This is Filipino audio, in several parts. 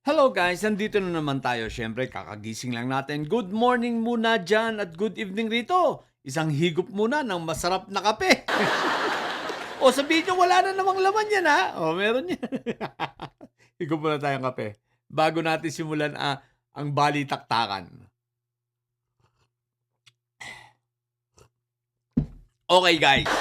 Hello guys, nandito na naman tayo. Siyempre, kakagising lang natin. Good morning muna dyan at good evening rito. Isang higop muna ng masarap na kape. O sabihin nyo, wala na namang laman yan ha. O, meron yan. Higop muna tayong kape. Bago natin simulan ang balitaktakan. Okay guys.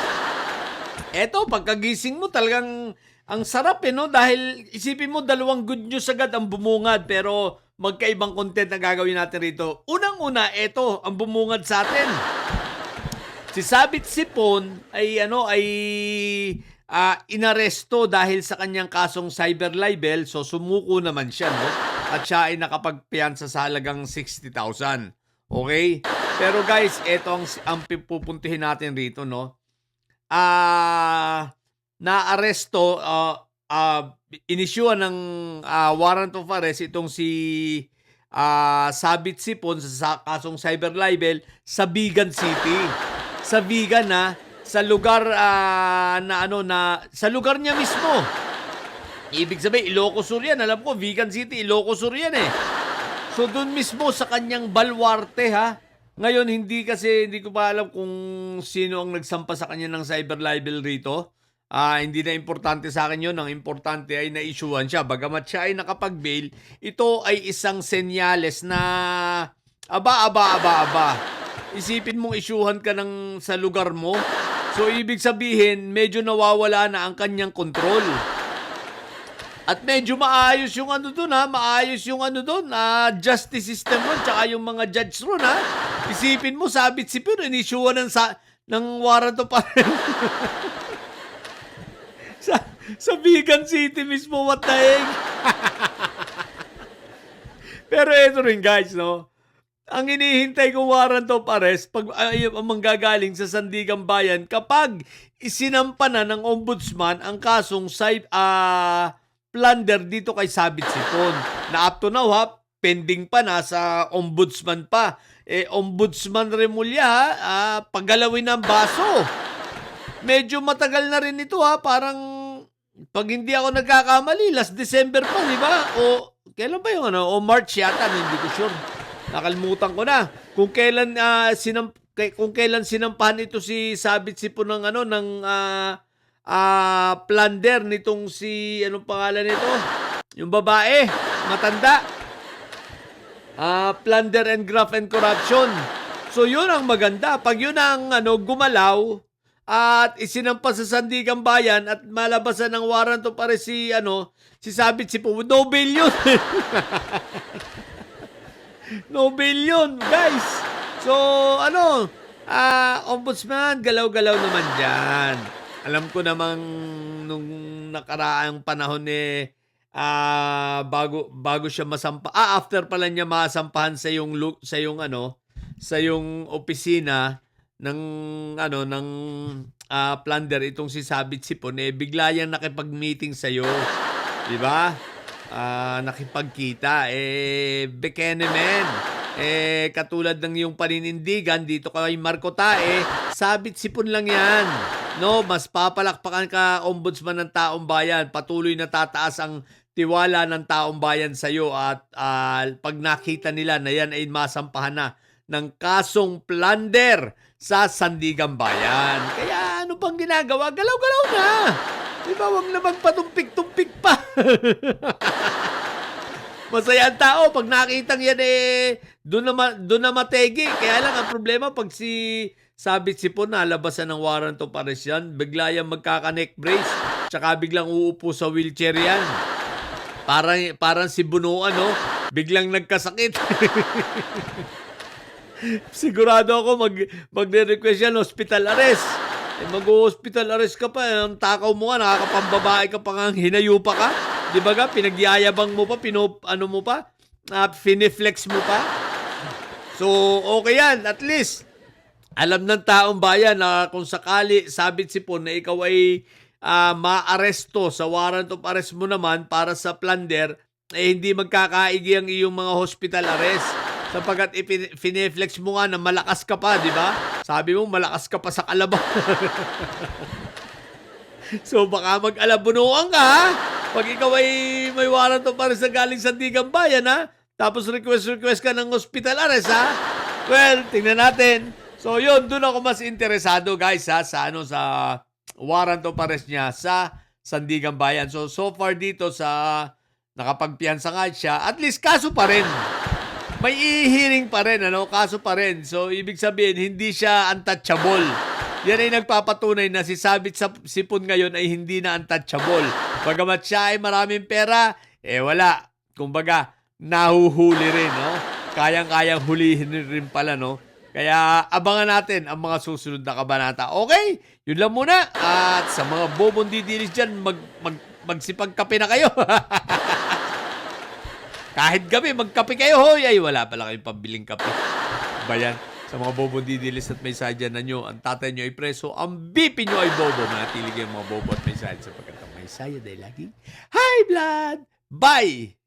Eto, pagkagising mo talagang ang sarap no? Dahil isipin mo dalawang good news agad ang bumungad pero magkaibang content na gagawin natin rito. Unang-una, eto ang bumungad sa atin. Si Sabit Sipon ay inaresto dahil sa kanyang kasong cyber libel, so sumuko naman siya no? At siya ay nakapagpiyansa sa halagang 60,000. Okay? Pero guys, eto ang pupuntihin natin rito no. Naaresto, inisyuhan ng warrant of arrest itong si Sabit Sipon sa kasong cyber libel sa Vigan City. Sa Vigan sa lugar sa lugar niya mismo. Ibig sabihin, Ilocos Sur yan. Alam ko, Vigan City, Ilocos Sur yan eh. So doon mismo sa kanyang balwarte Ngayon, hindi ko pa alam kung sino ang nagsampa sa kanya ng cyber libel rito. Hindi na importante sa akin yun. Ang importante ay na-issuean siya. Bagamat siya ay nakapag-bail, ito ay isang senyales na aba. Isipin mong issuehan ka sa lugar mo. So, ibig sabihin, medyo nawawala na ang kanyang kontrol. At medyo maayos yung maayos yung justice system ron, tsaka yung mga judge ron Isipin mo, Sabit Sipon, inisyuhan ng warrant of arrest. sa Vigan City mismo, what the heck? Pero ito rin guys, no? Ang inihintay kong warrant of arrest, ang manggagaling sa Sandigan Bayan, kapag isinampa na ng ombudsman ang kasong plunder dito kay Sabit Sipon. Na up to now pending pa sa ombudsman pa. Ombudsman Remulla paggalawin ng baso. Medyo matagal na rin ito parang pag hindi ako nagkakamali, last December pa, di ba? O kailan ba yung o March yata, hindi ko sure. Nakalimutan ko na. Kung kailan sinampahan ito si Sabit Sipon ng plunder nitong si anong pangalan nito? Yung babae, matanda. Plunder and graft and corruption. So yun ang maganda. Pag yun ang gumalaw at isinampa sa Sandigan Bayan at malabasan ng warrant of arrest si Sabit Sipon, no bail yun. No bail yun, guys. So ombudsman, galaw-galaw naman dyan. Alam ko namang nung nakaraang panahon bago siya masampa. After pala niya masampahan sa yung opisina ng plunder itong si Sabit Sipon, bigla yang nakipag-meeting sa iyo. 'Di ba? Nakipagkita Bekenemen. Katulad ng yung paninindigan dito kay Marco Tae, Sabit Sipon lang 'yan. No, mas papalakpakan ka, ombudsman ng taong bayan. Patuloy na tataas ang tiwala ng taong bayan sa iyo at pag nakita nila na yan ay masampahan na ng kasong plunder sa Sandigan Bayan. Kaya ano pang ginagawa? Galaw-galaw na. Di ba? Huwag na magpatumpik-tumpik pa. Masaya ang tao pag nakitang yan doon na mategi. Kaya lang ang problema pag si Sabit Sipon nalabasan ng warrant of arrest yan, bigla yan magkaka-neck brace, tsaka biglang uupo sa wheelchair yan. Parang si Bunuan, biglang nagkasakit. Sigurado ako magre-request yan hospital arrest. Mag-hospital arrest ka pa, ang takaw mo nakakapambabae ka pa hinayo pa ka. Di ba pinagyayabang mo pa, finiflex mo pa. So, okay yan, at least alam ng taong bayan na kung sakali Sabit Sipon na ikaw ay maaresto sa warrant of arrest mo naman para sa plunder, hindi magkakaigi ang iyong mga hospital arrest. Sapagkat fineflex mo nga na malakas ka pa, di ba? Sabi mo, malakas ka pa sa kalabaw. So baka mag-alabunuan ka, Pag ikaw ay may warrant of arrest na galing sa Sandigan Bayan, ha? Tapos request ka ng hospital arrest, ha? Well, tingnan natin. So, yun, doon ako mas interesado, guys, ha? Sa warrant of arrest niya sa Sandigan Bayan. So far dito sa nakapagpiyansa nga siya, at least kaso pa rin. May i-hearing pa rin, kaso pa rin. So, ibig sabihin, hindi siya untouchable. Yan ay nagpapatunay na si Sabit Sipon ngayon ay hindi na untouchable. Bagamat siya ay maraming pera, wala. Kumbaga, nahuhuli rin, no? Kayang-kayang hulihin rin pala, no? Kaya abangan natin ang mga susunod na kabanata. Okay, yun lang muna. At sa mga bobong didilis dyan, magsipagkape na kayo. Kahit gabi, magkape kayo, hoy. Ay, wala pala kayong pambiling kape. Bayan. Sa mga bobo didilis at may sadya na nyo, ang tatay nyo ay preso, ang BP nyo ay bobo. Manatili kayong mga bobo at may sadya sapagkat ang may sadya dahil lagi high blood. Bye!